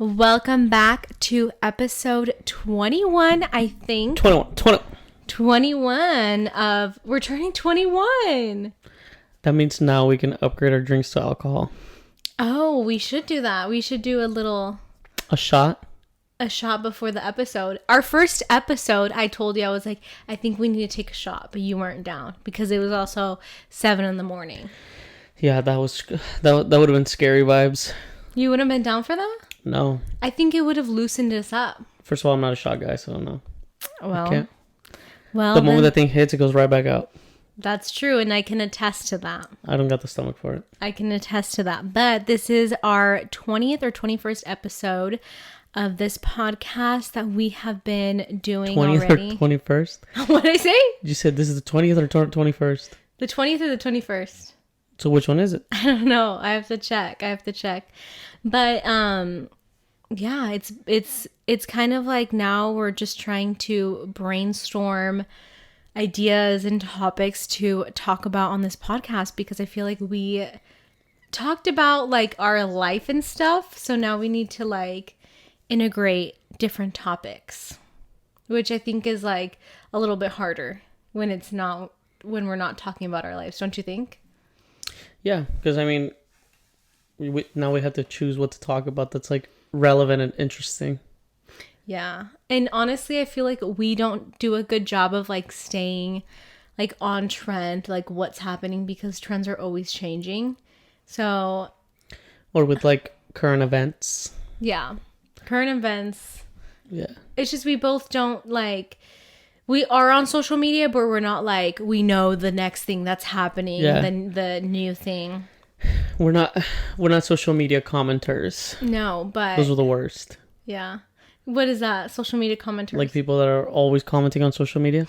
Welcome back to episode 21, I think. 21 of... We're turning 21. That means now we can upgrade our drinks to alcohol. Oh, we should do that. We should do a shot? A shot before the episode. Our first episode, I told you, I was like, I think we need to take a shot, but you weren't down because it was also 7 a.m. Yeah, that would have been scary vibes. You would have been down for that? No. I think it would have loosened us up. First of all, I'm not a shot guy, so no. Well, the moment that thing hits, it goes right back out. That's true, and I can attest to that. I don't got the stomach for it. I can attest to that. But this is our 20th or 21st episode of this podcast that we have been doing 20th already. 20th or 21st? What did I say? You said this is the 20th or 21st? The 20th or the 21st? So which one is it? I don't know. I have to check. But yeah, it's kind of like now we're just trying to brainstorm ideas and topics to talk about on this podcast because I feel like we talked about like our life and stuff. So now we need to like integrate different topics, which I think is like a little bit harder when we're not talking about our lives. Don't you think? Yeah, because I mean, now we have to choose what to talk about that's like relevant and interesting. Yeah. And honestly, I feel like we don't do a good job of like staying like on trend, like what's happening because trends are always changing. So. Or with like current events. Yeah. Current events. Yeah. It's just we both don't like. We are on social media, but we're not like, we know the next thing that's happening, the new thing. We're not social media commenters. No, but... Those are the worst. Yeah. What is that? Social media commenters? Like people that are always commenting on social media.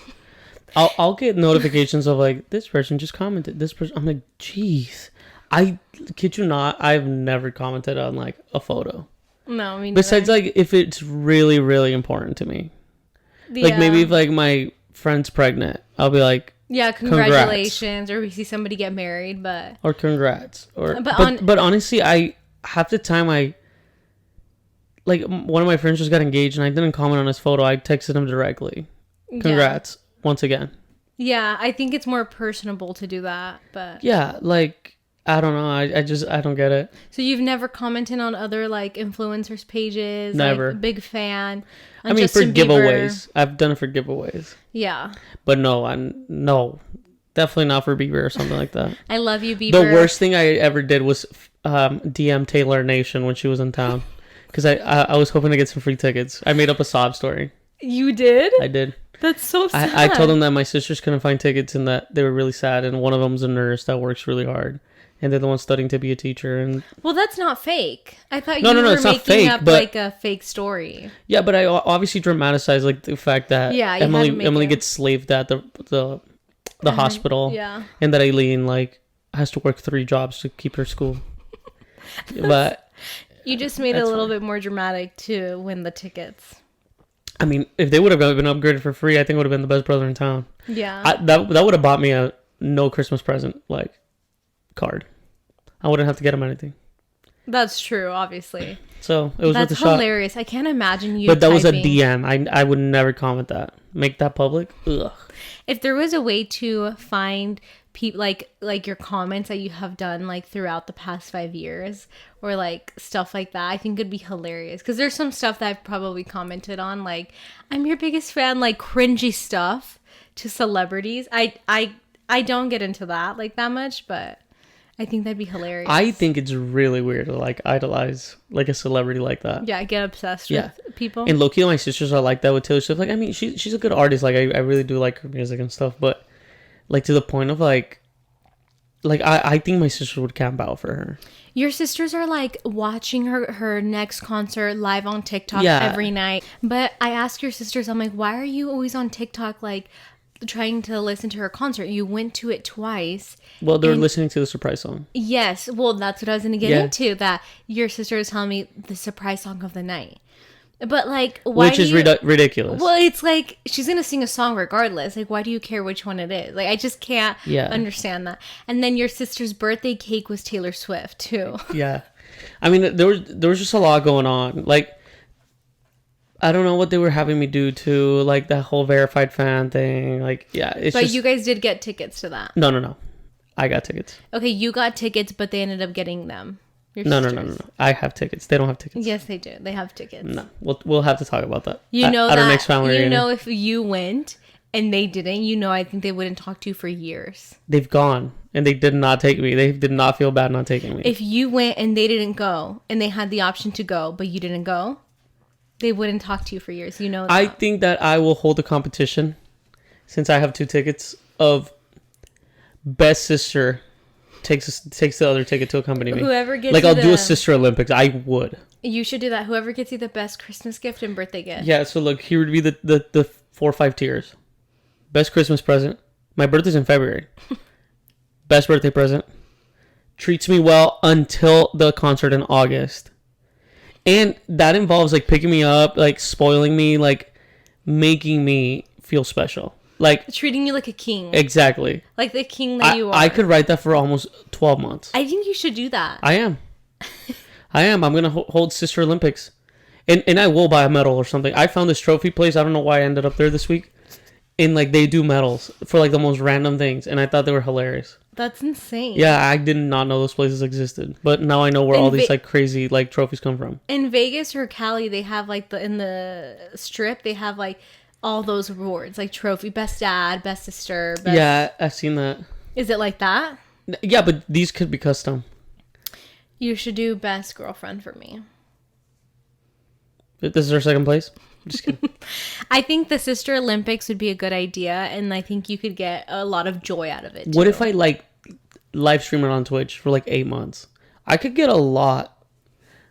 I'll get notifications of like, this person just commented. This person... I'm like, jeez. I kid you not, I've never commented on like a photo. No, me neither. Besides like, if it's really, really important to me. Yeah. Like maybe if like my friend's pregnant, I'll be like, yeah, congratulations, or we see somebody get married, but or congrats, or but honestly, half the time like one of my friends just got engaged and I didn't comment on his photo. I texted him directly, congrats once again. Yeah, I think it's more personable to do that, but yeah, like I don't know, I don't get it. So you've never commented on other like influencers' pages? Never. Like, big fan. I mean, Justin for giveaways. I've done it for giveaways. Yeah. But no, definitely not for Bieber or something like that. I love you, Bieber. The worst thing I ever did was DM Taylor Nation when she was in town. Because I was hoping to get some free tickets. I made up a sob story. You did? I did. That's so sad. I told them that my sisters couldn't find tickets and that they were really sad. And one of them's a nurse that works really hard. And they're the one studying to be a teacher. And well, that's not fake. I thought you were making fake, up like a fake story. Yeah, but I obviously dramatized like the fact that Emily gets slaved at the hospital. Yeah. And that Aileen like has to work 3 jobs to keep her school. But you just made it a little bit more dramatic to win the tickets. I mean, if they would have been upgraded for free, I think I would have been the best brother in town. Yeah. That would have bought me a no Christmas present like card. I wouldn't have to get him anything. That's true, obviously. So it was That's worth a hilarious. shot. I can't imagine you. But that was a DM. I would never comment that. Make that public. Ugh. If there was a way to find people like your comments that you have done like throughout the past 5 years or like stuff like that, I think it'd be hilarious. Because there's some stuff that I've probably commented on, like I'm your biggest fan, like cringy stuff to celebrities. I don't get into that like that much, but I think that'd be hilarious. I think it's really weird to like idolize like a celebrity like that. Yeah, get obsessed with people. And low-key, my sisters are like that with Taylor Swift. Like, I mean, she's a good artist. Like, I really do like her music and stuff. But like to the point of like I think my sisters would camp out for her. Your sisters are like watching her next concert live on TikTok every night. But I ask your sisters, I'm like, why are you always on TikTok like trying to listen to her concert? You went to it twice. Well, they're listening to the surprise song. Yes. Well, that's what I was going to get into. That your sister is telling me the surprise song of the night. But like, why? Which is ridiculous. Well, it's like she's gonna sing a song regardless. Like, why do you care which one it is? Like, I just can't understand that. And then your sister's birthday cake was Taylor Swift too. Yeah, I mean, there was just a lot going on. Like, I don't know what they were having me do to like that whole verified fan thing. Like, yeah, it's But just you guys did get tickets to that. no. I got tickets. Okay, you got tickets, but they ended up getting them. Your No. sisters. I have tickets. They don't have tickets. Yes, they do. They have tickets. No, we'll have to talk about that. You know at that. our next family You reunion. know, if you went and they didn't, you know, I think they wouldn't talk to you for years. They've gone and they did not take me. They did not feel bad not taking me. If you went and they didn't go, and they had the option to go, but you didn't go, they wouldn't talk to you for years. You know that. I think that I will hold a competition, since I have 2 tickets, of best sister takes the other ticket to accompany me. Whoever gets like you I'll do the- a sister Olympics. I would. You should do that. Whoever gets you the best Christmas gift and birthday gift. Yeah. So look, here would be the 4 or 5 tiers. Best Christmas present. My birthday's in February. Best birthday present. Treats me well until the concert in August. And that involves like picking me up, like spoiling me, like making me feel special. Like Treating you like a king. exactly. Like the king that you are. I could write that for almost 12 months. I think you should do that. I am. I'm going to hold Sister Olympics. And I will buy a medal or something. I found this trophy place. I don't know why I ended up there this week. And like they do medals for like the most random things. And I thought they were hilarious. That's insane. Yeah, I did not know those places existed. But now I know where In all these like crazy like trophies come from. In Vegas or Cali, they have like in the strip, they have like all those awards, like trophy, best dad, best sister. Best... Yeah, I've seen that. Is it like that? Yeah, but these could be custom. You should do best girlfriend for me. This is our second place? Just kidding. I think the Sister Olympics would be a good idea, and I think you could get a lot of joy out of it. What if I like live stream it on Twitch for like 8 months? I could get a lot.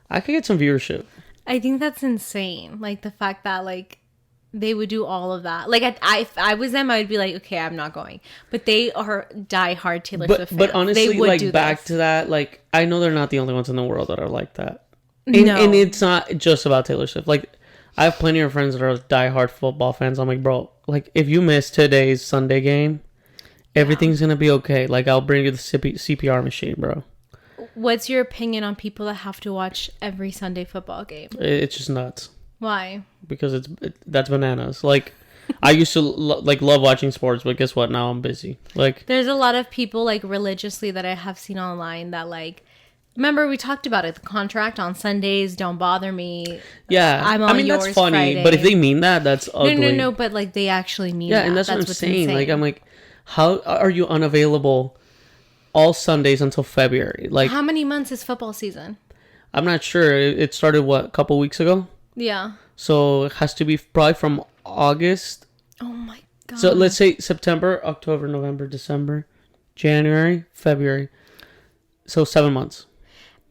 I could get some viewership. I think that's insane. Like the fact that like they would do all of that. Like if I was them, I would be like, okay, I'm not going. But they are diehard Taylor Swift fans. But honestly, they would like do back this. to that, like I know they're not the only ones in the world that are like that. No. And it's not just about Taylor Swift. Like I have plenty of friends that are diehard football fans. I'm like, bro, like if you miss today's Sunday game, everything's gonna be okay. Like I'll bring you the CPR machine, bro. What's your opinion on people that have to watch every Sunday football game? It's just nuts. Why? Because that's bananas. Like I used to love watching sports, but guess what? Now I'm busy. Like There's a lot of people like religiously that I have seen online that like, remember we talked about it, the contract on Sundays, don't bother me. yeah, I'm all I mean yours that's funny, Friday. but if they mean that, that's ugly. No, but like they actually mean Yeah, that. and that's what I'm what's saying. insane. Like I'm like, how are you unavailable all Sundays until February? Like how many months is football season? I'm not sure. It started a couple weeks ago, Yeah. so it has to be probably from August. Oh my god. So let's say September, October, November, December, January, February. So 7 months.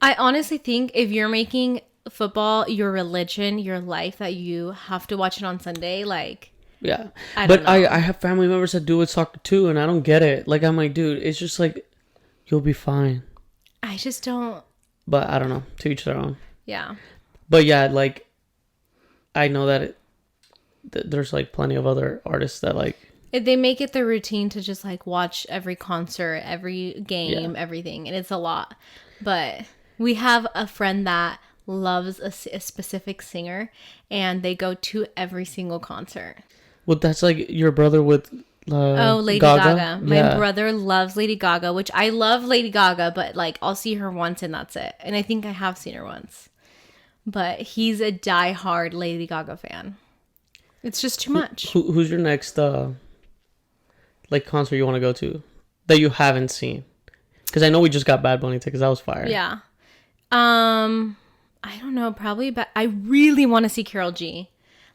I honestly think if you're making football your religion, your life, that you have to watch it on Sunday, like Yeah, I but don't know. I have family members that do with soccer too, and I don't get it. Like I'm like, dude, it's just like you'll be fine. I just don't. But I don't know. To each their own. Yeah. But yeah, like I know that there's like plenty of other artists that like. If they make it their routine to just like watch every concert, every game, everything, and it's a lot. But we have a friend that loves a specific singer, and they go to every single concert. Well, that's like your brother with. Lady Gaga. My brother loves Lady Gaga, which I love Lady Gaga, but like I'll see her once and that's it. And I think I have seen her once. But he's a diehard Lady Gaga fan. It's just too much. Who's your next like concert you want to go to that you haven't seen? Because I know we just got Bad Bunny tickets. That was fire. Yeah. I don't know. Probably, but I really want to see Karol G.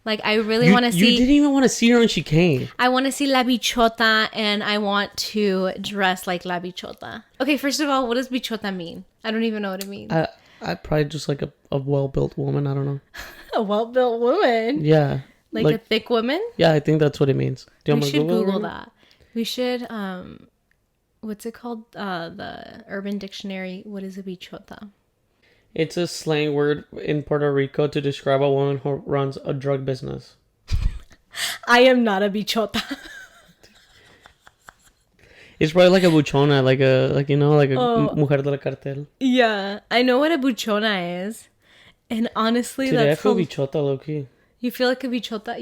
Like, I really want to see... You didn't even want to see her when she came. I want to see La Bichota, and I want to dress like La Bichota. Okay, first of all, what does Bichota mean? I don't even know what it means. I probably just like a well-built woman. I don't know. A well-built woman? Yeah. Like a thick woman? Yeah, I think that's what it means. Do you We want should to Google that. We should, what's it called? The Urban Dictionary. What is a Bichota? It's a slang word in Puerto Rico to describe a woman who runs a drug business. I am not a Bichota. It's probably like a buchona, like you know, like a Oh, mujer de la cartel. yeah. I know what a buchona is. And honestly, Today I that's feel how bichota, low key. you feel like a bichota.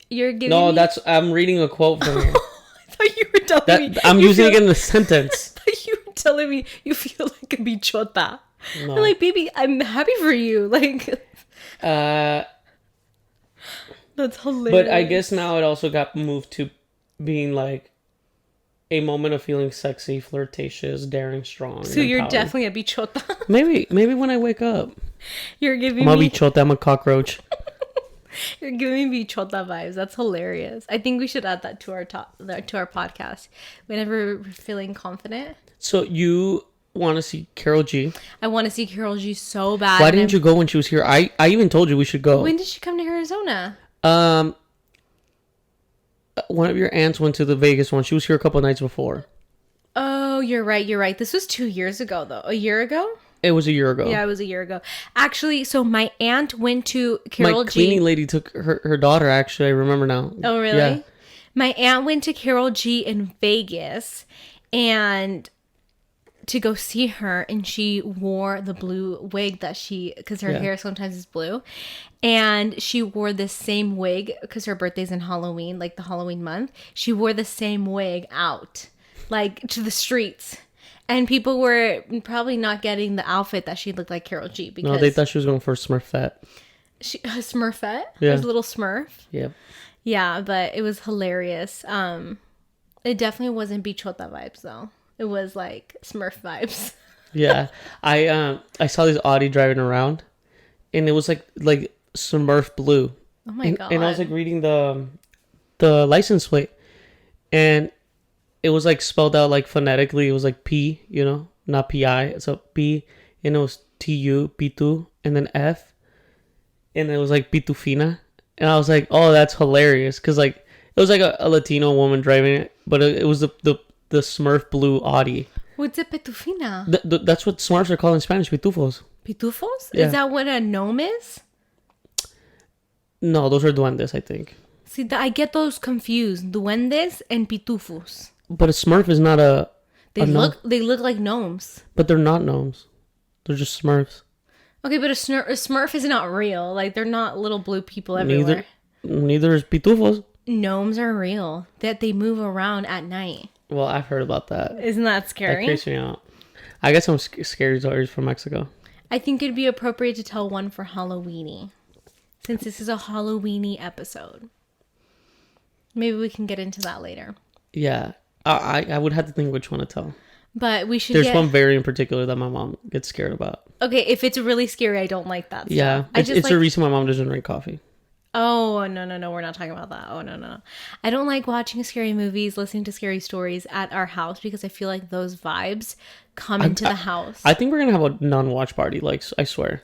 You're giving No, me. I'm reading a quote from here. I thought you were telling me That I'm you using feel. it in a sentence. I thought you were telling me you feel like a bichota. I'm No. like, baby, I'm happy for you. Like, Uh, that's but I hilarious. guess now it also got moved to being like a moment of feeling sexy, flirtatious, daring, strong, So and you're empowered. definitely a bichota. Maybe when I wake up, You're giving I'm a me bichota. I'm a cockroach. you're giving me bichota vibes. That's hilarious. I think we should add that to our podcast. Whenever we're feeling confident, So you want to see Carol G? I want to see Carol G so bad. Why and didn't you go when she was here? I even told you we should go. When did she come to Arizona? Um, one of your aunts went to the Vegas one. She was here a couple nights before. Oh, you're right. You're right. This was 2 years ago, though. A year ago? It was a year ago. Yeah, it was a year ago. Actually, so my aunt went to My Carol G. cleaning lady took her daughter. Actually, I remember now. Oh, really? Yeah. My aunt went to Carol G in Vegas and to go see her, and she wore the blue wig because her hair sometimes is blue. And she wore the same wig because her birthday's in Halloween, like the Halloween month. She wore the same wig out, like to the streets. And people were probably not getting the outfit that she looked like Carol G because No, they thought she was going for Smurfette. a Smurfette. Yeah. There's a little Smurf. Yeah. Yeah, but it was hilarious. It definitely wasn't Bichota vibes though. It was like Smurf vibes. Yeah. I saw this Audi driving around, and it was like Smurf blue. Oh my god. And I was like reading the license plate, and it was like spelled out like phonetically. It was like P, you know, not P-I. So P, and it was T-U, P2, and then F, and it was like Pitufina. And I was like, oh, that's hilarious. Because like, it was like a Latino woman driving it, but it was the Smurf blue Audi. What's a petufina? That's what Smurfs are called in Spanish, pitufos. Pitufos? Yeah. Is that what a gnome is? No, those are duendes, I think. See, I get those confused. Duendes and pitufos. But a Smurf is not a gnome. They look like gnomes. But they're not gnomes. They're just Smurfs. Okay, but a Smurf is not real. Like, they're not little blue people everywhere. Neither is pitufos. Gnomes are real. That they move around at night. Well, I've heard about that. Isn't that That scary? creeps me out. I got some scary stories from Mexico. I think it'd be appropriate to tell one for Halloweeny. Since this is a Halloweeny episode. Maybe we can get into that later. Yeah. I would have to think which one to tell. But we should There's one very in particular that my mom gets scared about. Okay, if it's really scary, I don't like that stuff. Yeah. It's the reason my mom doesn't drink coffee. Oh, no, we're not talking about that. Oh, no. I don't like watching scary movies, listening to scary stories at our house because I feel like those vibes come into the house. I think we're going to have a nun watch party, like, I swear.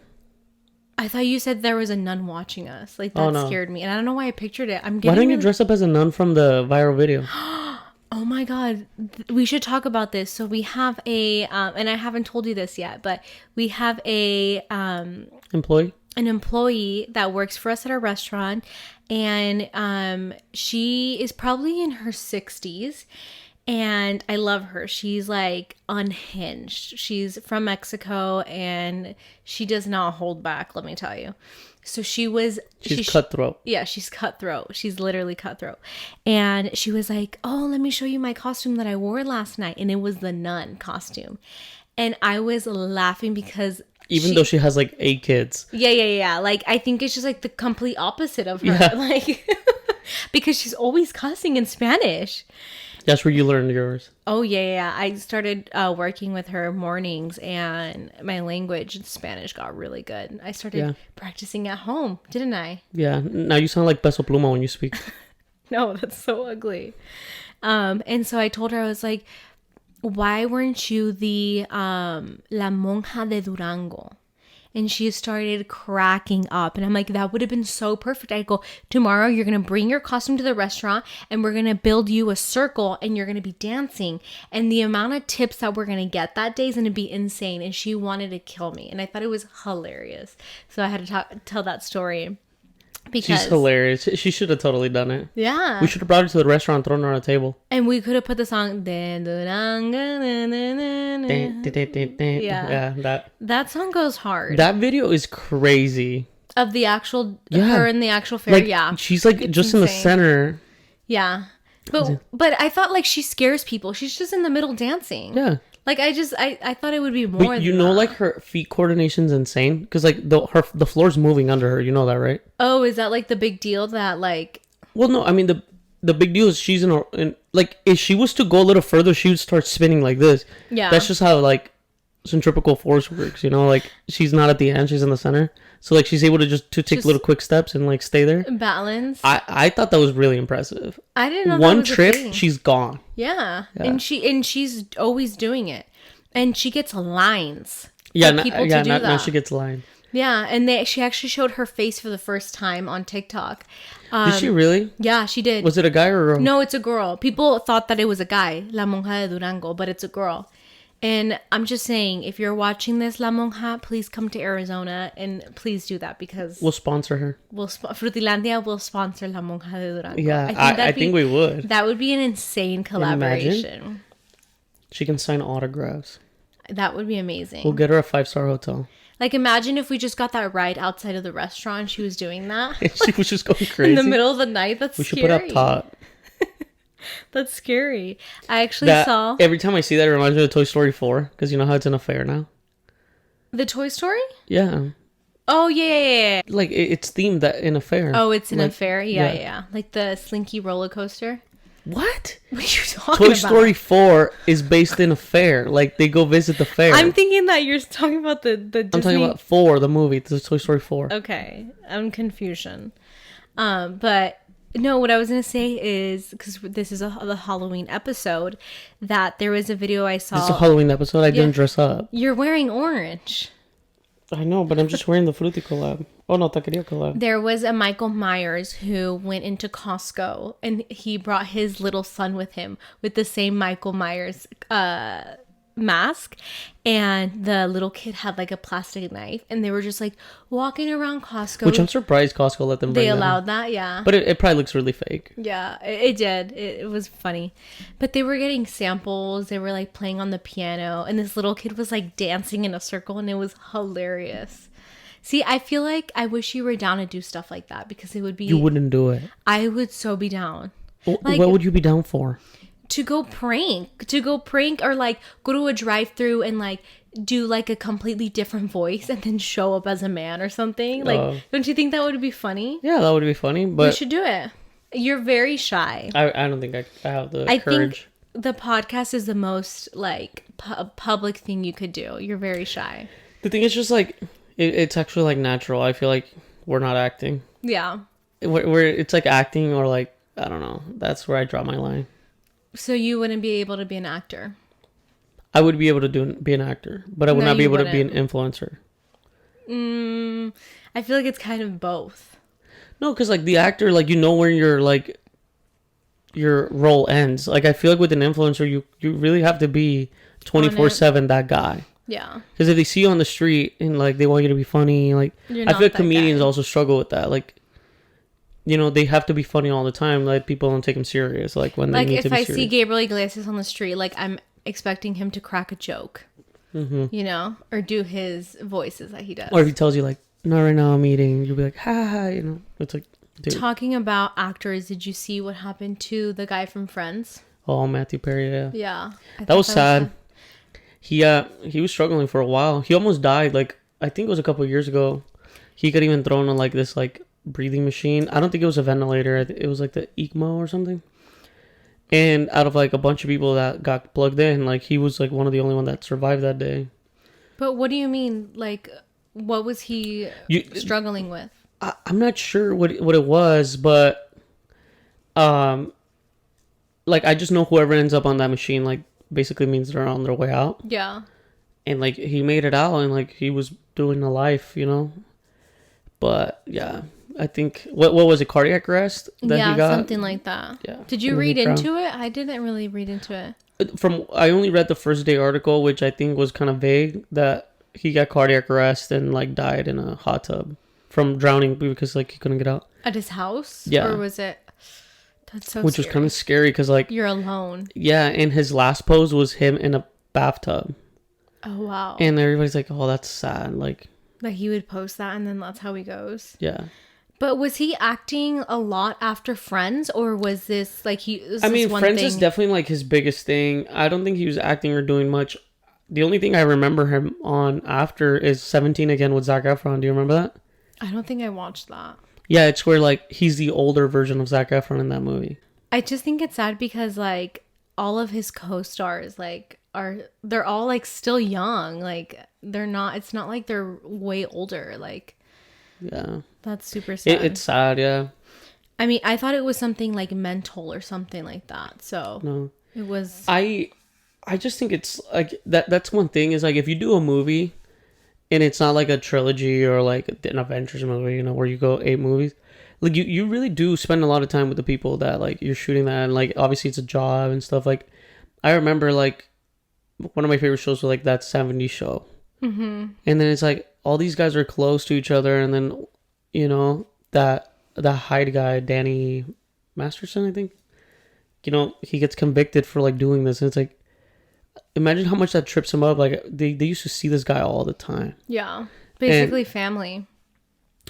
I thought you said there was a nun watching us. Like, that scared me. And I don't know why I pictured it. Why don't you dress up as a nun from the viral video? Oh my God. We should talk about this. So we have and I haven't told you this yet, but we have Employee? an employee that works for us at our restaurant, and she is probably in her 60s, and I love her. She's like unhinged. She's from Mexico, and she does not hold back, let me tell you. So she's cutthroat. Yeah, she's cutthroat. She's literally cutthroat. And she was like, oh, let me show you my costume that I wore last night. And it was the nun costume. And I was laughing because Even though she has like 8 kids. Yeah. Like, I think it's just like the complete opposite of her. Yeah. Like, because she's always cussing in Spanish. That's where you learned yours. Oh, yeah. I started working with her mornings, and my language in Spanish got really good. I started practicing at home, didn't I? Yeah. Now you sound like Peso Pluma when you speak. No, that's so ugly. And so I told her, I was like, why weren't you the La Monja de Durango? And she started cracking up. And I'm like, that would have been so perfect. I go, tomorrow you're going to bring your costume to the restaurant, and we're going to build you a circle, and you're going to be dancing. And the amount of tips that we're going to get that day is going to be insane. And she wanted to kill me. And I thought it was hilarious. So I had to tell that story. Because she's hilarious. She should have totally done it. Yeah. We should have brought her to the restaurant, thrown her on a table. And we could have put the song. Yeah, that song goes hard. That video is crazy. Of the actual her in the actual fair. Like, yeah. She's like it's just insane. In the center. Yeah. But I thought like she scares people. She's just in the middle dancing. Yeah. Like I thought it would be more. But you know, like her feet coordination's insane because like the floor's moving under her. You know that, right? Oh, is that like the big deal that like? Well, no. I mean the big deal is she's in like if she was to go a little further, she would start spinning like this. Yeah. That's just how like centripetal force works. You know, like she's not at the end; she's in the center. So like she's able to take little quick steps and like stay there. Balance. I thought that was really impressive. I didn't know one that was trip a thing. She's gone. Yeah. And she's always doing it, and she gets lines. Yeah, now she gets line. Yeah, and she actually showed her face for the first time on TikTok. Did she really? Yeah, she did. Was it a guy or a girl? No, it's a girl. People thought that it was a guy, La Monja de Durango, but it's a girl. And I'm just saying, if you're watching this, La Monja, please come to Arizona and please do that because we'll sponsor her. Frutilandia will sponsor La Monja de Durango. Yeah, I think we would. That would be an insane collaboration. She can sign autographs. That would be amazing. We'll get her a 5-star hotel. Like, imagine if we just got that right outside of the restaurant and she was doing that. She was just going crazy. In the middle of the night? That's scary. We should put up top. That's scary. I actually saw... Every time I see that, it reminds me of Toy Story 4. Because you know how it's in a fair now? The Toy Story? Yeah. Oh, yeah. Like, it's themed that in a fair. Oh, it's in a fair? Yeah. Like the Slinky roller coaster? What? What are you talking about? Toy Story 4 is based in a fair. Like, they go visit the fair. I'm thinking that you're talking about the Disney... I'm talking about 4, the movie. The Toy Story 4. Okay. I'm confusion. But... No, what I was going to say is, because this is the Halloween episode, that there was a video I saw. This is a Halloween episode? I didn't dress up. You're wearing orange. I know, but I'm just wearing the Fruity collab. Oh, no, Taqueria collab. There was a Michael Myers who went into Costco, and he brought his little son with him with the same Michael Myers mask, and the little kid had like a plastic knife, and they were just like walking around Costco, which I'm surprised Costco let them bring. They allowed that, yeah, but it probably looks really fake. Yeah, it did. It was funny, but they were getting samples, they were like playing on the piano, and this little kid was like dancing in a circle, and it was hilarious. See, I feel like I wish you were down to do stuff like that, because it would be... You wouldn't do it. I would so be down. Like, what would you be down for? To go prank, or like go to a drive-thru and like do like a completely different voice and then show up as a man or something. Like, don't you think that would be funny? Yeah, that would be funny. But we should do it. You're very shy. I don't think I have the courage. Think the podcast is the most like public thing you could do. You're very shy. The thing is just like it's actually like natural. I feel like we're not acting. Yeah. We're it's like acting or like I don't know. That's where I draw my line. So you wouldn't be able to be an actor? I would be able to be an actor, but I would not be able to be an influencer. I feel like it's kind of both. No, because like the actor, like you know where your role ends. Like I feel like with an influencer, you really have to be 24/7 that guy. Yeah. Because if they see you on the street and like they want you to be funny, like I feel like comedians also struggle with that. Like, you know, they have to be funny all the time. Like people don't take them serious. Like when they need to be serious. Like if I see Gabriel Iglesias on the street, like I'm expecting him to crack a joke, you know, or do his voices that he does. Or if he tells you like, "No, right now I'm eating," you'll be like, "Ha," you know. It's like, dude. Talking about actors, did you see what happened to the guy from Friends? Oh, Matthew Perry, yeah. Yeah. That was sad. He was struggling for a while. He almost died. Like I think it was a couple of years ago. He got even thrown on like this like breathing machine. I don't think it was a ventilator. It was like the ECMO or something. And out of like a bunch of people that got plugged in, like he was like one of the only one that survived that day. But what do you mean? Like, what was he struggling with? I'm not sure what it was, but like I just know whoever ends up on that machine, like basically means they're on their way out. Yeah. And like he made it out, and like he was doing a life, you know. But yeah. I think what was it, cardiac arrest that he got? Something like that. Yeah. Did you read into it? I didn't really read into it. I only read the first day article, which I think was kind of vague, that he got cardiac arrest and like died in a hot tub from drowning because like he couldn't get out. At his house? Yeah. Or was it? That's so Which was kind of scary because, like, you're alone. yeah, and his last pose was him in a bathtub. Oh, wow. And everybody's like, oh, that's sad. Like, That he would post that and then that's how he goes. yeah. But was he acting a lot after Friends, or was this like I mean, Friends is definitely like his biggest thing. I don't think he was acting or doing much. The only thing I remember him on after is 17 again with Zac Efron. Do you remember that? I don't think I watched that. Yeah, it's where like he's the older version of Zac Efron in that movie. I just think it's sad because like all of his co-stars like they're all like still young. Like they're not. It's not like they're way older. Like yeah, that's super sad. It's sad. Yeah. I mean, I thought it was something like mental or something like that. So no, it was. I just think it's like that. That's one thing is like if you do a movie. And it's not like a trilogy or like an Avengers movie, you know, where you go 8 movies. Like you really do spend a lot of time with the people that like you're shooting that, and like obviously it's a job and stuff. Like I remember like one of my favorite shows was like that '70s show, and then it's like all these guys are close to each other, and then you know that Hyde guy, Danny Masterson, I think, you know, he gets convicted for like doing this, and it's like. Imagine how much that trips him up. Like they used to see this guy all the time. Yeah, basically family.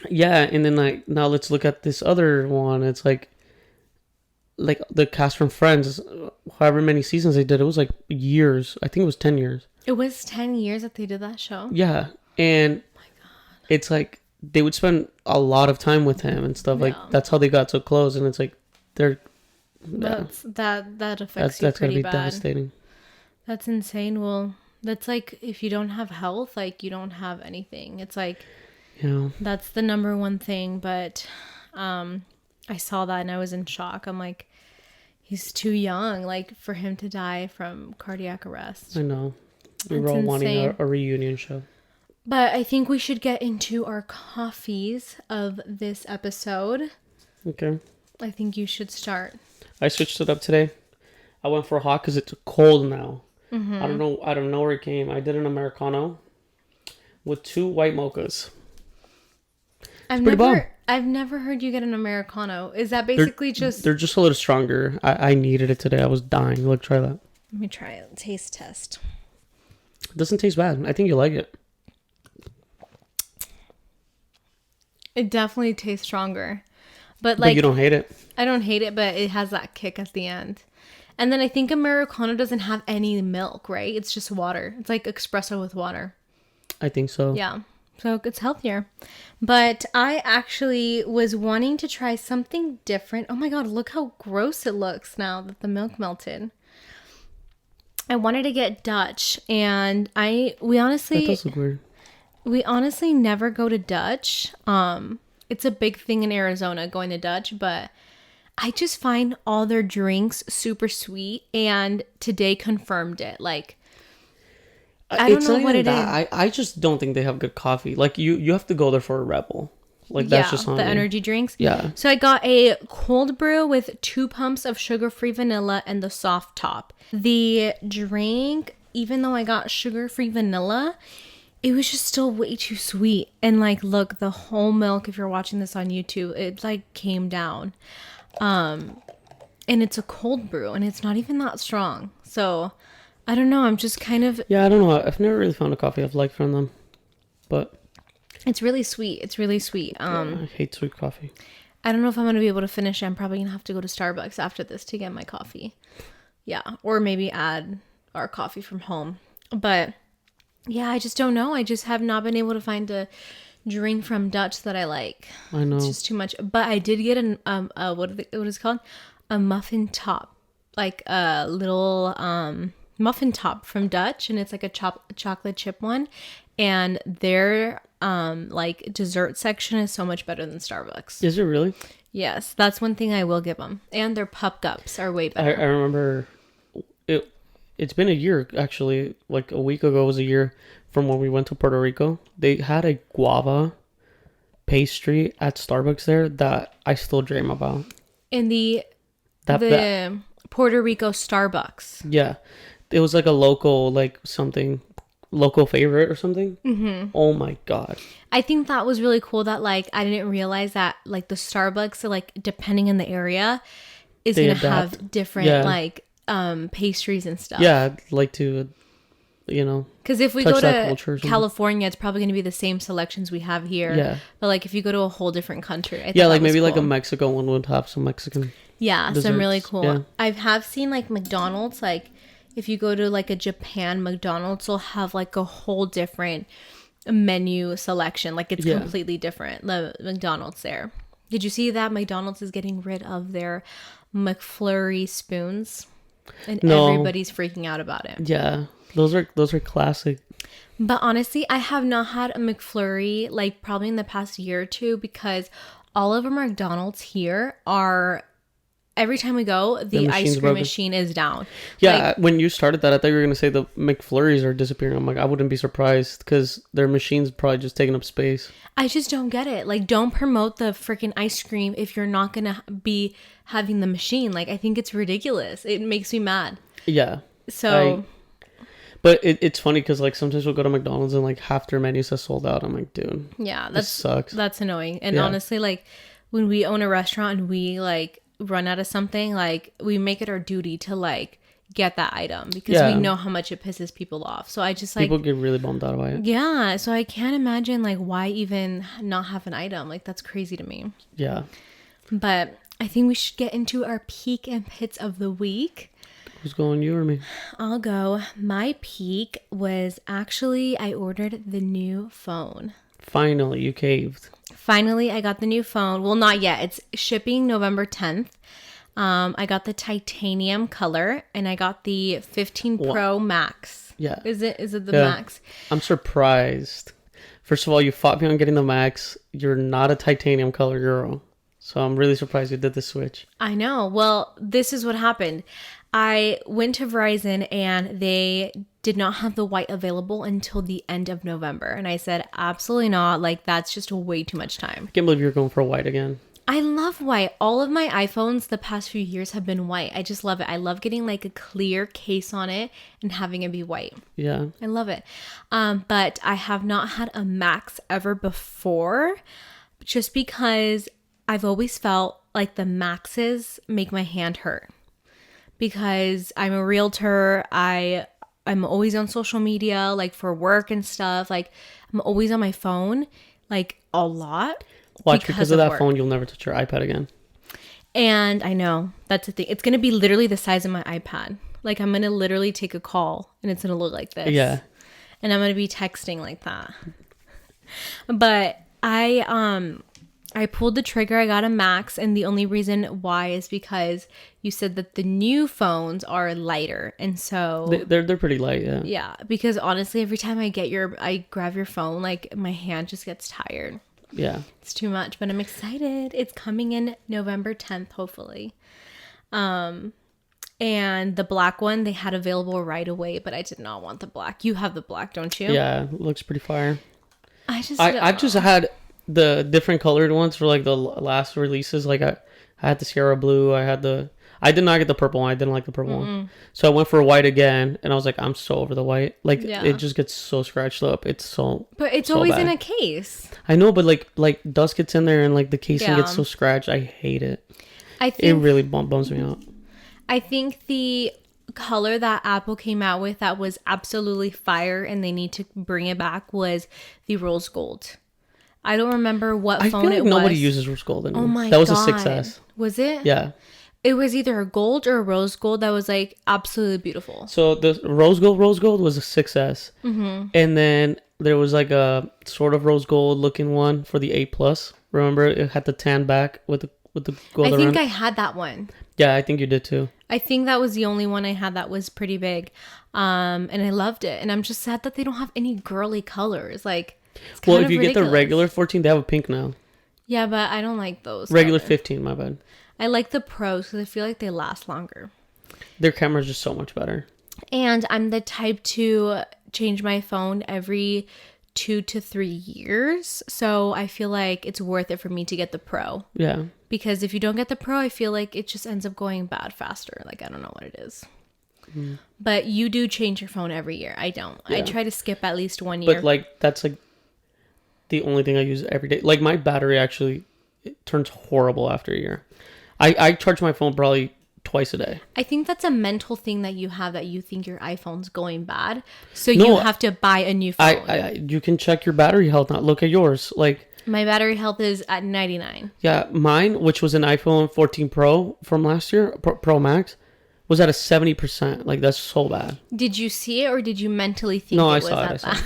Yeah, and then like now let's look at this other one. It's like the cast from Friends. However many seasons they did, it was like years. I think it was 10 years. It was 10 years that they did that show. Yeah, and Oh my God. it's like they would spend a lot of time with him and stuff. Like that's how they got so close. And it's like they're That affects you that's pretty gonna be bad. devastating. That's insane. Well, that's like if you don't have health, like you don't have anything. It's like that's the number one thing. But I saw that and I was in shock. I'm like, he's too young, like for him to die from cardiac arrest. I know. We were all wanting a reunion show. But I think we should get into our coffees of this episode. Okay. I think you should start. I switched it up today. I went for hot because it's cold now. I don't know where it came. I did an Americano with 2 white mochas. I've never heard you get an Americano. Is that basically They're just a little stronger. I needed it today. I was dying. Look, try that. Let me try it. Taste test. It doesn't taste bad. I think you like it. It definitely tastes stronger. But you don't hate it. I don't hate it, but it has that kick at the end. And then I think Americano doesn't have any milk, right? It's just water. It's like espresso with water. I think so. Yeah. So it's healthier. But I actually was wanting to try something different. Oh my God, look how gross it looks now that the milk melted. I wanted to get Dutch, and we honestly... That does look weird. We honestly never go to Dutch. It's a big thing in Arizona going to Dutch, but I just find all their drinks super sweet, and today confirmed it. Like, I don't know what it is. I just don't think they have good coffee. Like you have to go there for a Rebel. Like that's just the energy drinks. Yeah. So I got a cold brew with 2 pumps of sugar-free vanilla and the soft top. The drink, even though I got sugar-free vanilla, it was just still way too sweet. And like, look, the whole milk, if you're watching this on YouTube, it like came down. And it's a cold brew and it's not even that strong. So I don't know. I'm just kind of... Yeah, I don't know. I've never really found a coffee I've liked from them. But... It's really sweet. It's really sweet. I hate sweet coffee. I don't know if I'm going to be able to finish it. I'm probably going to have to go to Starbucks after this to get my coffee. Yeah. Or maybe add our coffee from home. But yeah, I just don't know. I just have not been able to find a drink from Dutch that I like. I know. It's just too much. But I did get what is it called? A muffin top. Like a little muffin top from Dutch. And it's like a chocolate chip one. And their like dessert section is so much better than Starbucks. Is it really? Yes, that's one thing I will give them. And their pup cups are way better. I remember it's been a year actually. Like a week ago was a year from when we went to Puerto Rico. They had a guava pastry at Starbucks there that I still dream about. In the Puerto Rico Starbucks. Yeah. It was like a local like something local favorite or something. Mm-hmm. Oh my god. I think that was really cool that like I didn't realize that like the Starbucks, so, like depending in the area, is They gonna adapt. have different Yeah. like pastries and stuff. Yeah, I'd like to, you know, Because if we touch go that to culture or something. California, it's probably going to be the same selections we have here. Yeah. But like if you go to a whole different country, I thought Yeah, that like was maybe like a cool. Mexico one would have some Mexican. Yeah, some really desserts. cool. Yeah. I have seen like McDonald's, like if you go to like a Japan McDonald's, will have like a whole different menu selection. Like it's Yeah. completely different. The McDonald's there. Did you see that McDonald's is getting rid of their McFlurry spoons? And No. everybody's freaking out about it. Yeah, those are classic. But honestly, I have not had a McFlurry like probably in the past year or two because all of our McDonald's here are every time we go, the ice machine's cream broken. machine is down. Yeah, Like, when you started that, I thought you were gonna say the McFlurries are disappearing. I'm like, I wouldn't be surprised because their machines probably just taking up space. I just don't get it. Like, don't promote the freaking ice cream if you're not gonna be having the machine. Like, I think it's ridiculous. It makes me mad. Yeah, So, but it's funny because like sometimes we'll go to McDonald's and like half their menus are sold out. I'm like, dude, yeah, this sucks. that's annoying. And Yeah. honestly, like when we own a restaurant and we like run out of something, like we make it our duty to like get that item because Yeah. we know how much it pisses people off. So I just like People get really bummed out by it. yeah, so I can't imagine like why even not have an item. Like that's crazy to me. Yeah, But I think we should get into our peak and pits of the week. who's going, you or me? I'll go. My peak was actually I ordered the new phone. Finally, you caved. Finally, I got the new phone. Well, not yet. It's shipping November 10th. I got the titanium color and I got the 15 Pro Max. Yeah. Is it the Yeah. Max? I'm surprised. First of all, you fought me on getting the Max. You're not a titanium color girl. So I'm really surprised you did the switch. I know. Well, this is what happened. I went to Verizon and they did not have the white available until the end of November. And I said, absolutely not. Like, that's just way too much time. I can't believe you're going for white again. I love white. All of my iPhones the past few years have been white. I just love it. I love getting like a clear case on it and having it be white. Yeah. I love it. But I have not had a Max ever before just because I've always felt like the Maxes make my hand hurt. Because I'm a realtor, I'm always on social media, like for work and stuff. Like I'm always on my phone, like a lot. Watch, because of that work. phone, you'll never touch your iPad again. And I know that's the thing. It's gonna be literally the size of my iPad. Like I'm gonna literally take a call and it's gonna look like this. Yeah. And I'm gonna be texting like that. But I pulled the trigger. I got a Max, and the only reason why is because you said that the new phones are lighter, and so They're pretty light, yeah. yeah. Because honestly, every time I grab your phone, like my hand just gets tired. Yeah. It's too much, but I'm excited. It's coming in November 10th, hopefully. And the black one they had available right away, but I did not want the black. You have the black, don't you? Yeah, it looks pretty fire. I've just had the different colored ones for like the last releases. Like I had the Sierra Blue. I did not get the purple one. I didn't like the purple one. So I went for white again, and I was like, I'm so over the white. Like Yeah. it just gets so scratched up. It's so. But it's so always bad. in a case. I know, but like dust gets in there, and like the casing Yeah. gets so scratched. I hate it. I It think really bums me out. I think the color that Apple came out with that was absolutely fire and they need to bring it back was the rose gold. I don't remember what I phone feel like it was. nobody uses rose gold anymore. Oh my that was god. a 6S. Was it? Yeah. It was either a gold or a rose gold that was like absolutely beautiful. So the rose gold was a 6S. Mm-hmm. And then there was like a sort of rose gold looking one for the 8 Plus. Remember, it had the tan back with the gold I around. think I had that one. Yeah, I think you did too. I think that was the only one I had that was pretty big. And I loved it. And I'm just sad that they don't have any girly colors. Like, it's kind Well, of if you get the ridiculous. regular 14, they have a pink now. Yeah, but I don't like those. Regular colors. 15, my bad. I like the pros because I feel like they last longer. Their camera's just so much better. And I'm the type to change my phone every 2 to 3 years. So I feel like it's worth it for me to get the pro. Yeah. Because if you don't get the pro, I feel like it just ends up going bad faster. Like, I don't know what it is. But you do change your phone every year. I don't. Yeah. I try to skip at least 1 year. But like that's like the only thing I use every day. Like my battery actually it turns horrible after a year. I charge my phone probably twice a day. I think that's a mental thing that you have, that you think your iPhone's going bad, so No, you have to buy a new phone. You can check your battery health now. Look at yours. Like My battery health is at 99. yeah, mine, which was an iPhone 14 Pro from last year, Pro Max, was at a 70%. Like that's so bad. Did you see it, or did you mentally think No, it I was saw it. at that?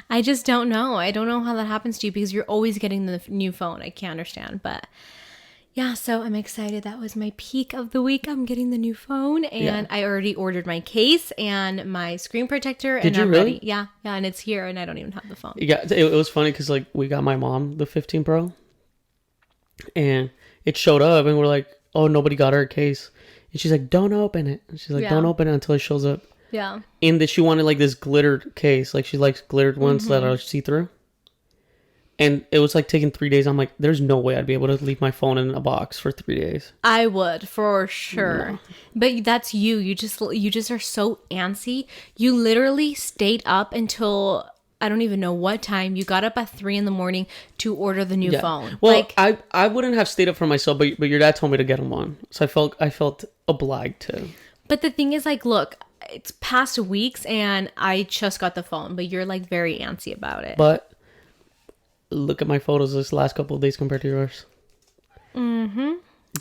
I just don't know. I don't know how that happens to you, because you're always getting the new phone. I can't understand. But yeah, so I'm excited. That was my peak of the week. I'm getting the new phone, and I already ordered my case and my screen protector. And Did you I'm really? ready. Yeah, and it's here, and I don't even have the phone. Yeah, it was funny because like we got my mom the 15 Pro, and it showed up, and we're like, oh, nobody got her a case, and she's like, don't open it. And she's like, don't open it until it shows up. Yeah. And that she wanted like this glittered case, like she likes glittered ones that are see through. And it was like taking 3 days. I'm like, there's no way I'd be able to leave my phone in a box for 3 days. I would, for sure. No. But that's you. You just are so antsy. You literally stayed up until I don't even know what time. You got up at 3 a.m. to order the new phone. Well, like, I wouldn't have stayed up for myself, but your dad told me to get him one, so I felt obliged to. But the thing is, like, look, it's past weeks and I just got the phone, but you're like very antsy about it. But look at my photos this last couple of days compared to yours. Mm-hmm.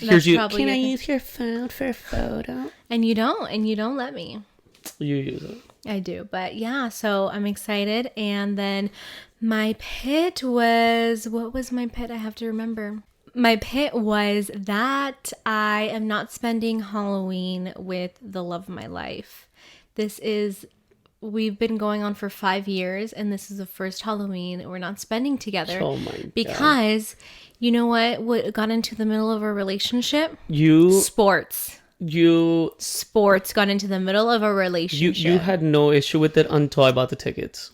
Here's you. Can I use your phone for a photo? And you don't let me. You use it. I do. But yeah, so I'm excited. And then my pit was, what was my pit? I have to remember. My pit was that I am not spending Halloween with the love of my life. We've been going on for 5 years, and this is the first Halloween we're not spending together. Oh my God. Because you know what got into the middle of a relationship? Sports got into the middle of a relationship. You had no issue with it until I bought the tickets.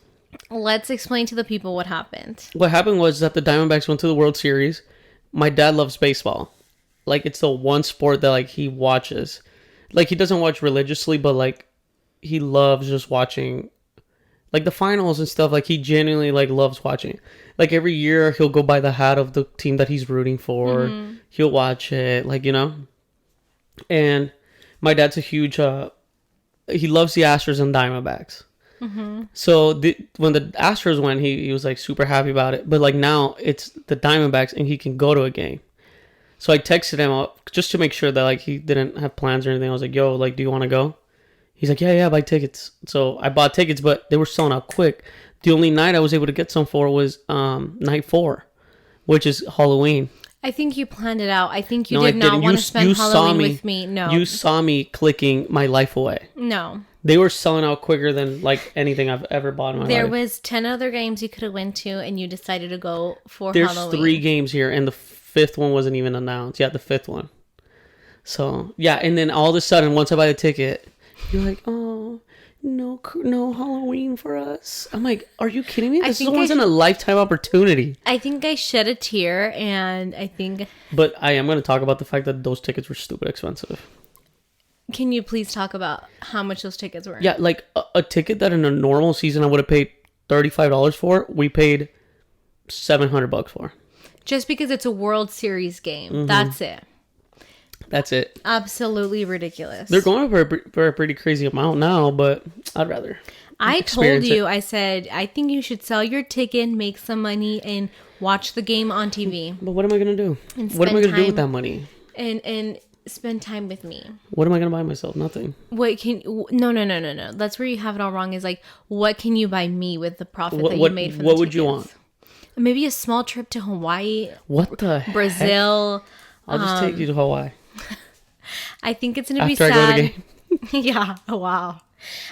Let's explain to the people what happened. What happened was that the Diamondbacks went to the World Series. My dad loves baseball. Like, it's the one sport that like he watches. Like, he doesn't watch religiously, but like he loves just watching like the finals and stuff. Like, he genuinely like loves watching. Like, every year he'll go buy the hat of the team that he's rooting for. Mm-hmm. He'll watch it, like, you know. And my dad's a huge he loves the Astros and Diamondbacks. Mm-hmm. So when the Astros went, he was like super happy about it. But like now it's the Diamondbacks and he can go to a game. So I texted him up just to make sure that like he didn't have plans or anything. I was like, yo, like, do you want to go? He's like, yeah, buy tickets. So I bought tickets, but they were selling out quick. The only night I was able to get some for was night 4, which is Halloween. I think you planned it out. I think you did not want to spend Halloween with me. No. You saw me clicking my life away. No. They were selling out quicker than like anything I've ever bought in my life. There was 10 other games you could have went to, and you decided to go for Halloween. There's 3 games here, and the 5th one wasn't even announced. Yeah, the 5th one. So, yeah, and then all of a sudden, once I buy the ticket, you're like, oh, no Halloween for us. I'm like, are you kidding me? This is once in a lifetime opportunity. I think I shed a tear, and I think... But I am going to talk about the fact that those tickets were stupid expensive. Can you please talk about how much those tickets were? Yeah, like a ticket that in a normal season I would have paid $35 for, we paid $700 for. Just because it's a World Series game. Mm-hmm. That's it. Absolutely ridiculous. They're going for a pretty crazy amount now, but I'd rather. I told you, I said, I think you should sell your ticket, make some money, and watch the game on TV. But what am I going to do? What am I going to do with that money? And spend time with me. What am I going to buy myself? Nothing. No. That's where you have it all wrong, is like, what can you buy me with the profit that you made from the tickets? What would you want? Maybe a small trip to Hawaii. What the heck? Brazil. I'll just take you to Hawaii. I think it's going to be sad. After I go to the game. Yeah. Oh, wow.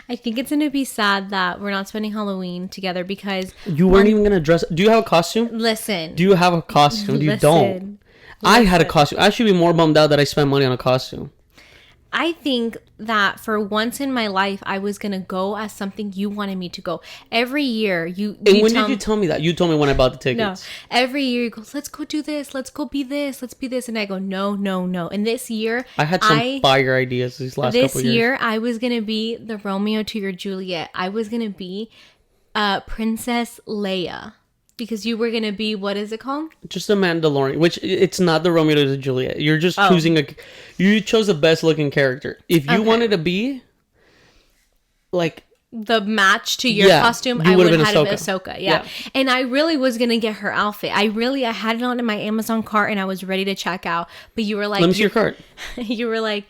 I think it's going to be sad that we're not spending Halloween together because... You weren't even going to dress... Do you have a costume? Listen. Do you have a costume? You don't. I had a costume. I should be more bummed out that I spent money on a costume. I think that for once in my life, I was gonna go as something you wanted me to go. Every year, And when did you tell me that? You told me when I bought the no, tickets. every year you go, let's go do this, let's go be this, let's be this, and I go, no, no, no. And this year, I had some fire ideas these last this couple years. year, I was gonna be the Romeo to your Juliet. I was gonna be Princess Leia. Because you were going to be, what is it called? Just a Mandalorian, which it's not the Romeo to Juliet. You're just choosing you chose the best looking character. If you wanted to be like the match to your costume, I would have had Ahsoka. Yeah. And I really was going to get her outfit. I had it on in my Amazon cart and I was ready to check out. But you were like, let me see your cart. You were like,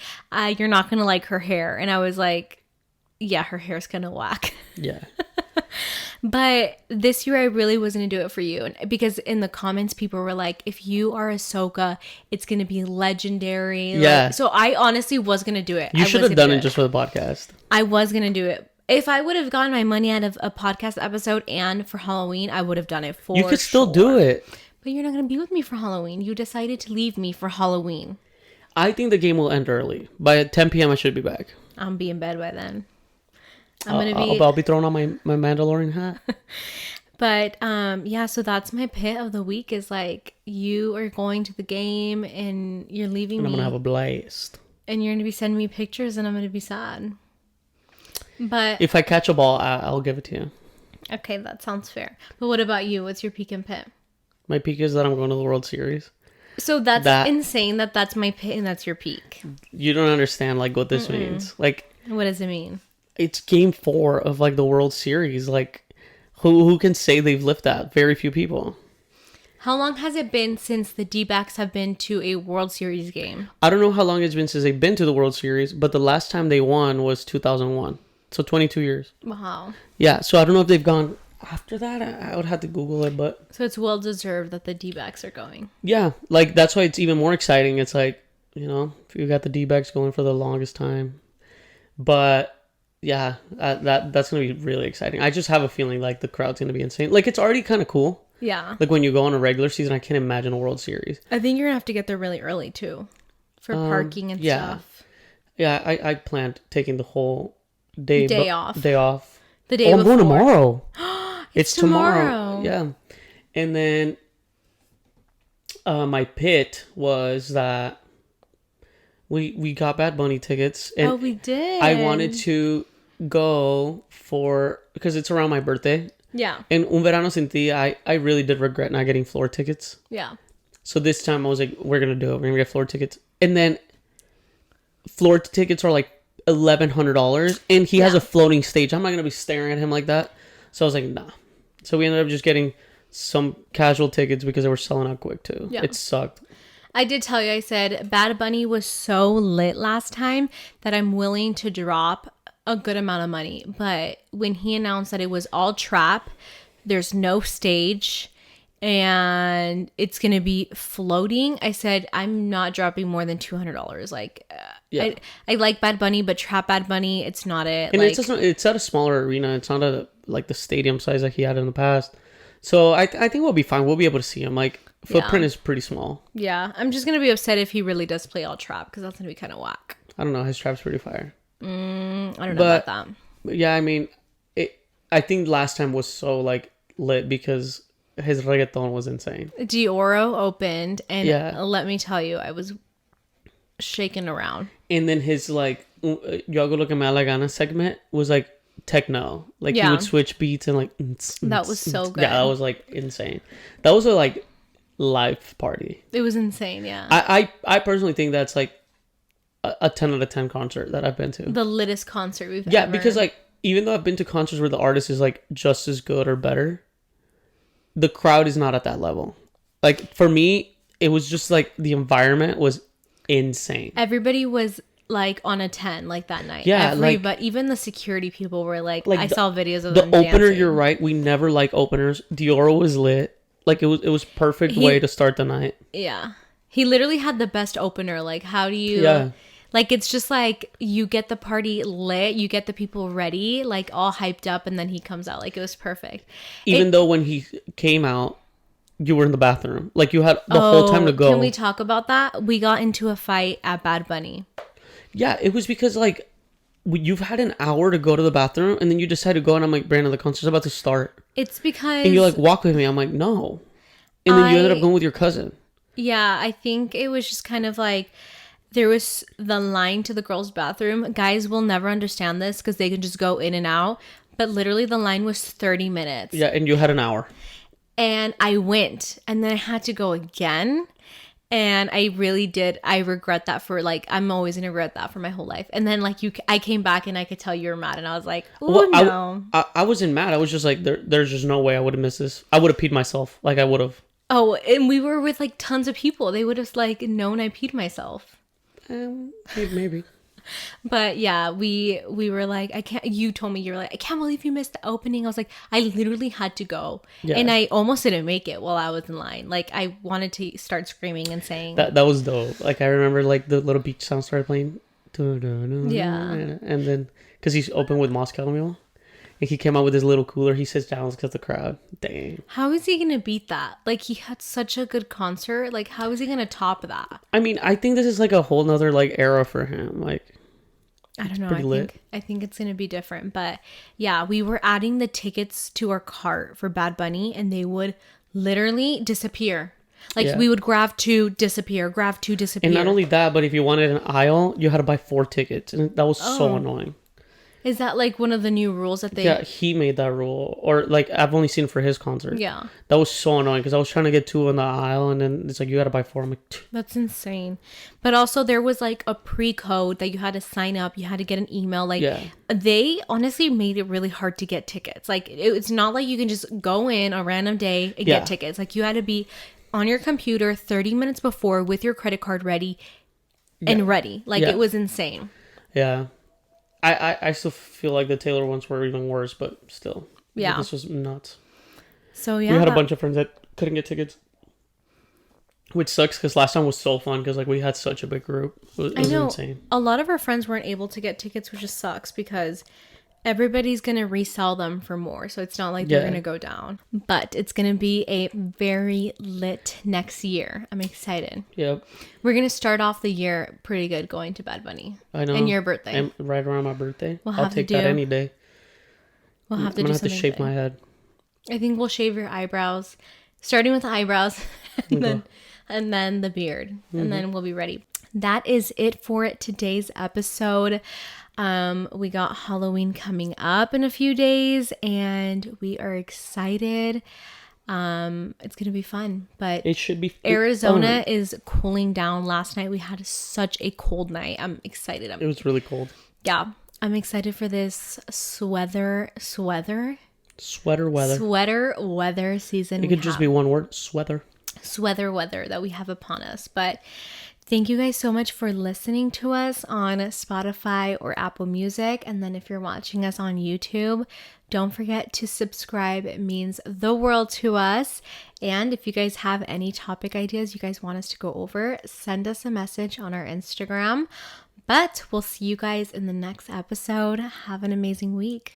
you're not going to like her hair. And I was like, yeah, her hair's kind of whack. Yeah. But this year I really was going to do it for you. And because in the comments, people were like, if you are Ahsoka, it's going to be legendary. Yeah. Like, so I honestly was going to do it. You should have done it just for the podcast. I was going to do it. If I would have gotten my money out of a podcast episode and for Halloween, I would have done it for You could still do it. But you're not going to be with me for Halloween. You decided to leave me for Halloween. I think the game will end early. By 10 p.m. I should be back. I'll be in bed by then. I'll be throwing on my Mandalorian hat. But yeah, so that's my pit of the week is like you are going to the game and you're leaving me. I'm gonna have a blast. And you're gonna be sending me pictures and I'm gonna be sad. But if I catch a ball, I'll give it to you. Okay, that sounds fair. But what about you? What's your peak and pit? My peak is that I'm going to the World Series. So that's insane that's my pit and that's your peak. You don't understand like what this means. Like, what does it mean? It's game 4 of like the World Series. Like, who can say they've lived that? Very few people. How long has it been since the D-backs have been to a World Series game? I don't know how long it's been since they've been to the World Series, but the last time they won was 2001. So 22 years. Wow. Yeah, so I don't know if they've gone after that. I would have to Google it, but... So it's well deserved that the D-backs are going. Yeah, like that's why it's even more exciting. It's like, you know, you got the D-backs going for the longest time. But... yeah, that's going to be really exciting. I just have a feeling like the crowd's going to be insane. Like, it's already kind of cool. Yeah. Like, when you go on a regular season, I can't imagine a World Series. I think you're going to have to get there really early, too. For parking and stuff. Yeah, I planned taking the whole day off. The day before. I'm going tomorrow. It's tomorrow. Yeah. And then my pit was that we got Bad Bunny tickets. And we did. I wanted to go because it's around my birthday. Yeah. And Un Verano Sin Ti, I really did regret not getting floor tickets. Yeah. So this time I was like, we're going to do it. We're going to get floor tickets. And then floor tickets are like $1,100. And he has a floating stage. I'm not going to be staring at him like that. So I was like, nah. So we ended up just getting some casual tickets because they were selling out quick too. Yeah. It sucked. I did tell you, I said Bad Bunny was so lit last time that I'm willing to drop a good amount of money. But when he announced that it was all trap, there's no stage, and it's going to be floating, I said, I'm not dropping more than $200. Like, I like Bad Bunny, but trap Bad Bunny, it's not it. And like, it's at a smaller arena. It's not like the stadium size like he had in the past. So I think we'll be fine. We'll be able to see him. Like, footprint is pretty small. Yeah, I'm just gonna be upset if he really does play all trap because that's gonna be kind of whack. I don't know. His trap's pretty fire. I don't know about that. But yeah, I mean, I think last time was so like lit because his reggaeton was insane. Dioro opened, and let me tell you, I was shaking around. And then his like Yo hago lo que me da la gana segment was like techno. Like he would switch beats and like that was so good. Yeah, that was like insane. That was a like live party. It was insane. Yeah. I personally think that's like a 10 out of 10 concert that I've been to. The littest concert we've ever. Yeah, because like even though I've been to concerts where the artist is like just as good or better, the crowd is not at that level. Like for me, it was just like the environment was insane. Everybody was like on a 10 like that night. Yeah, but even the security people were like I saw videos of the them opener dancing. You're right, we never like openers. Dioro was lit. Like it was perfect way to start the night. Yeah, he literally had the best opener. Like how do you like it's just like you get the party lit, you get the people ready, like all hyped up, and then he comes out. Like it was perfect. Even though when he came out, you were in the bathroom. Like you had the whole time to go. Can we talk about that? We got into a fight at Bad Bunny. Yeah, it was because like you've had an hour to go to the bathroom, and then you decide to go, and I'm like, Brandon, the concert's about to start, It's and you're like, because walk with me. I'm like, no, and then you ended up I going with your cousin. yeah, I think it was just kind of like there was the line to the girls' bathroom. Guys will never understand this because they can just go in and out. But literally, the line was 30 minutes. Yeah, and you had an hour. And I went, and then I had to go again. And I really did. I regret that for like, I'm always going to regret that for my whole life. And then, like, I came back and I could tell you were mad. And I was like, oh, Well, no. I wasn't mad. I was just like, there's just no way I would have missed this. I would have peed myself. Like, I would have. Oh, and we were with like tons of people. They would have like known I peed myself. Maybe. But yeah, we were like, I can't. You told me you were like, I can't believe you missed the opening. I was like, I literally had to go, Yeah. and I almost didn't make it while I was in line. Like I wanted to start screaming and saying, That was dope. Like, I remember, like, the little beach sound started playing. Yeah. And then, because he's open with Moscow Mule, and he came out with his little cooler. He sits down because the crowd. Dang. how is he gonna beat that? Like he had such a good concert. Like how is he gonna top that? I mean, I think this is, like, a whole nother, like, era for him. Like, I don't know. pretty lit. I think it's gonna be different. But yeah, we were adding the tickets to our cart for Bad Bunny, and they would literally disappear. Like Yeah. we would grab two, disappear, grab two, disappear. and not only that, but if you wanted an aisle, you had to buy 4 tickets. And that was so Oh. annoying. Is that like one of the new rules that they? Yeah, he made that rule. Or, like, I've only seen it for his concert. Yeah, That was so annoying because I was trying to get 2 in the aisle, and then it's like, you got to buy 4. I'm like, that's insane. But also, there was like a pre-code that you had to sign up. You had to get an email. Like, Yeah. they honestly made it really hard to get tickets. Like, it's not like you can just go in a random day and Yeah. get tickets. Like, you had to be on your computer 30 minutes before with your credit card ready and ready. Like, Yeah. it was insane. yeah. I still feel like the Taylor ones were even worse, but still. Yeah. This was nuts. So yeah, We had a bunch of friends that couldn't get tickets, which sucks because last time was so fun because, like, we had such a big group. It I was know insane. a lot of our friends weren't able to get tickets, which just sucks because everybody's gonna resell them for more, so it's not like they're Yeah. gonna go down. But it's gonna be a very lit next year. I'm excited. Yep. We're gonna start off the year pretty good going to Bad Bunny. I know. And your birthday. And right around my birthday. We'll I'll have to take that do- any day. We'll have to I'm do gonna have to something. shave big. my head. I think we'll shave your eyebrows, starting with the eyebrows, and then the beard, and then we'll be ready. That is it for today's episode. We got Halloween coming up in a few days, and we are excited. It's gonna be fun, but It should be. Arizona is cooling down. Last night we had such a cold night. I'm excited. It was really cold. Yeah, I'm excited for this sweater Sweater weather. season. It could just be one word. Sweater. Weather that we have upon us. But thank you guys so much for listening to us on Spotify or Apple Music. And then if you're watching us on YouTube, don't forget to subscribe. It means the world to us. And if you guys have any topic ideas you guys want us to go over, send us a message on our Instagram. But we'll see you guys in the next episode. Have an amazing week.